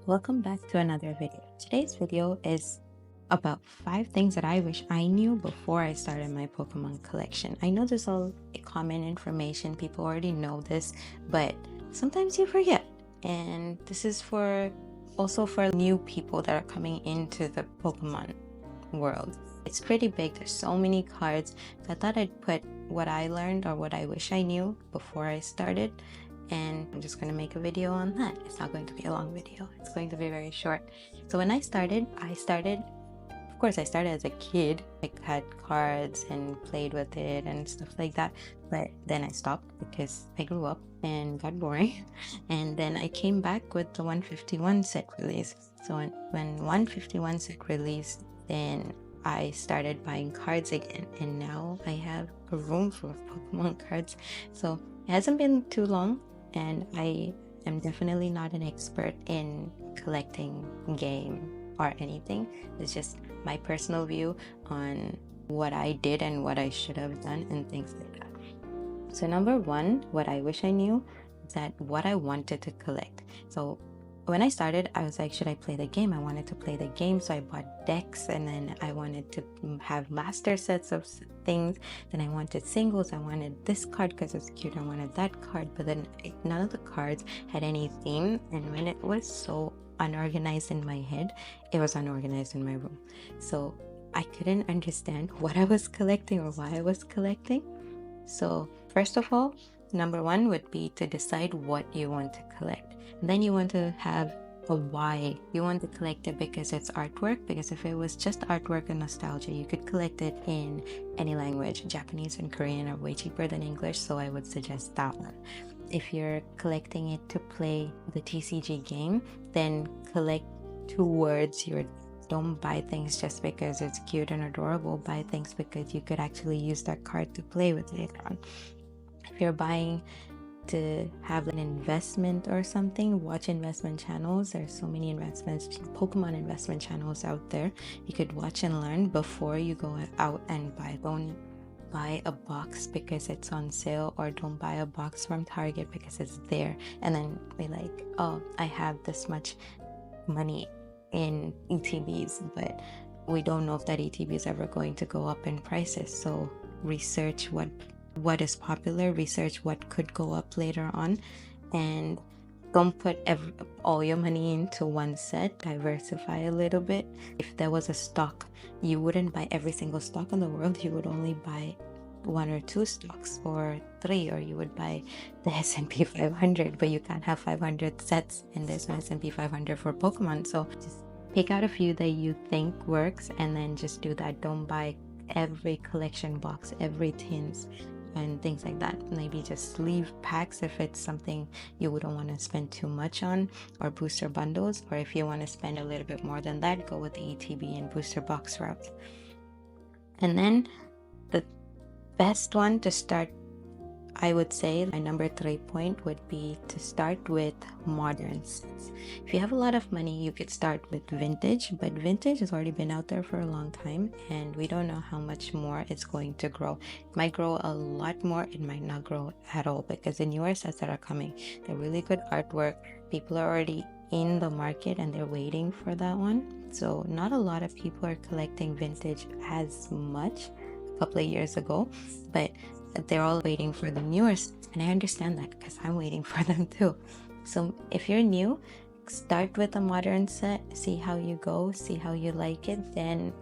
Welcome back to another video. Today's video is about 5 things that I wish I knew before I started my Pokemon collection. I know this is all common information, people already know this, but sometimes you forget. And this is also for new people that are coming into the Pokemon world. It's pretty big, there's so many cards, so I thought I'd put what I learned or what I wish I knew before I started, and I'm just going to make a video on that. It's not going to be a long video, it's going to be very short. So when I started, of course I started as a kid. I had cards and played with it and stuff like that, but then I stopped because I grew up and got boring. And then I came back with the 151 set release. So when 151 set released, then I started buying cards again, and now I have a room full of Pokemon cards. So it hasn't been too long, and I am definitely not an expert in collecting game or anything. It's just my personal view on what I did and what I should have done and things like that. So number one, what I wish I knew is that what I wanted to collect. So when I started, I was like, should I play the game? I wanted to play the game, so I bought decks, and then I wanted to have master sets of things. Then I wanted singles. I wanted this card because it's cute. I wanted that card, but then none of the cards had any theme, and when it was so unorganized in my head, it was unorganized in my room. So I couldn't understand what I was collecting or why I was collecting. So first of all, number one would be to decide what you want to collect. And then you want to have a why. You want to collect it because it's artwork, because if it was just artwork and nostalgia, you could collect it in any language. Japanese and Korean are way cheaper than English, so I would suggest that one. If you're collecting it to play the TCG game, then collect towards your. Don't buy things just because it's cute and adorable. Buy things because you could actually use that card to play with later on. If you're buying to have an investment or something, watch investment channels. There's so many Pokemon investment channels out there. You could watch and learn before you go out and buy. Don't buy a box because it's on sale, or don't buy a box from Target because it's there and then be like, oh, I have this much money in ETBs, but we don't know if that ETB is ever going to go up in prices. So research what is popular, research what could go up later on, and don't put all your money into one set. Diversify a little bit. If there was a stock, you wouldn't buy every single stock in the world. You would only buy 1 or 2 stocks, or 3, or you would buy the S&P 500, but you can't have 500 sets, and there's no S&P 500 for Pokemon. So just pick out a few that you think works and then just do that. Don't buy every collection box, every tins and things like that. Maybe just leave packs if it's something you wouldn't want to spend too much on, or booster bundles, or if you want to spend a little bit more than that, go with the ETB and booster box route. And then the best one to start, I would say, my number 3 point would be to start with modern sets. If you have a lot of money, you could start with vintage, but vintage has already been out there for a long time, and we don't know how much more it's going to grow. It might grow a lot more, it might not grow at all, because the newer sets that are coming, they're really good artwork. People are already in the market and they're waiting for that one. So not a lot of people are collecting vintage as much a couple of years ago, but they're all waiting for the newer sets, and I understand that because I'm waiting for them too. So if you're new, start with a modern set, see how you go, see how you like it, then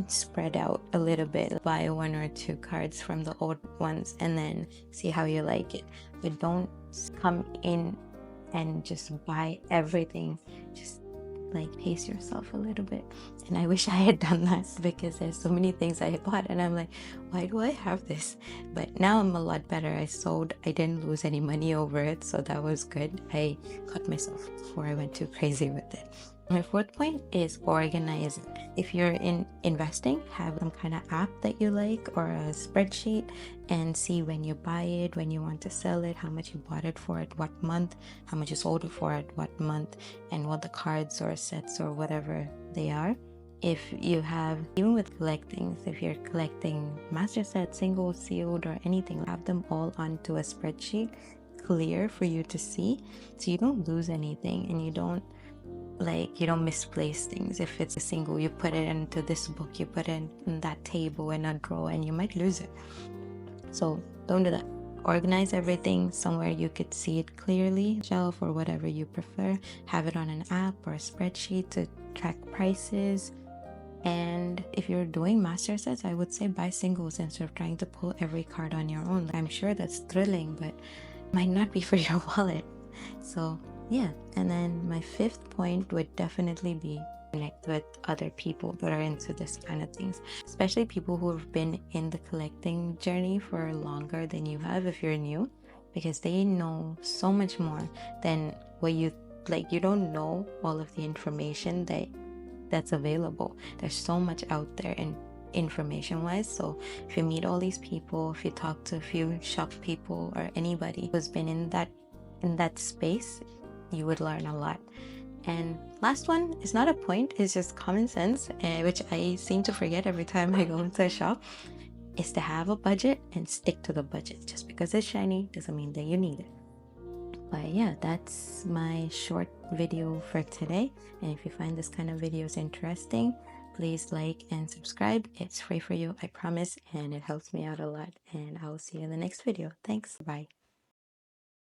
spread out a little bit, buy 1 or 2 cards from the old ones and then see how you like it. But don't come in and just buy everything. Just like pace yourself a little bit. And I wish I had done that, because there's so many things I bought and I'm like, why do I have this? But now I'm a lot better. I sold, I didn't lose any money over it, so that was good. I caught myself before I went too crazy with it. My 4th point is organizing. If you're in investing, have some kind of app that you like, or a spreadsheet, and see when you buy it, when you want to sell it, how much you bought it for at what month, how much you sold it for at what month, and what the cards or sets or whatever they are. If you have, even with collecting, if you're collecting master sets, single, sealed, or anything, have them all onto a spreadsheet, clear for you to see, so you don't lose anything and you don't like you don't misplace things. If it's a single, you put it into this book, you put it in that table in a drawer, and you might lose it. So don't do that. Organize everything somewhere you could see it clearly, shelf or whatever you prefer. Have it on an app or a spreadsheet to track prices. And if you're doing master sets, I would say buy singles instead of trying to pull every card on your own. I'm sure that's thrilling, but might not be for your wallet. So yeah, and then my fifth point would definitely be connect with other people that are into this kind of things, especially people who have been in the collecting journey for longer than you have if you're new, because they know so much more than what you like. You don't know all of the information that's available. There's so much out there and information wise. So if you meet all these people, if you talk to a few shop people or anybody who's been in that space, you would learn a lot. And last one is not a point, it's just common sense, which I seem to forget every time I go into a shop, is to have a budget and stick to the budget. Just because it's shiny doesn't mean that you need it. But yeah, that's my short video for today. And if you find this kind of videos interesting, please like and subscribe. It's free for you, I promise, and it helps me out a lot. And I will see you in the next video. Thanks. Bye.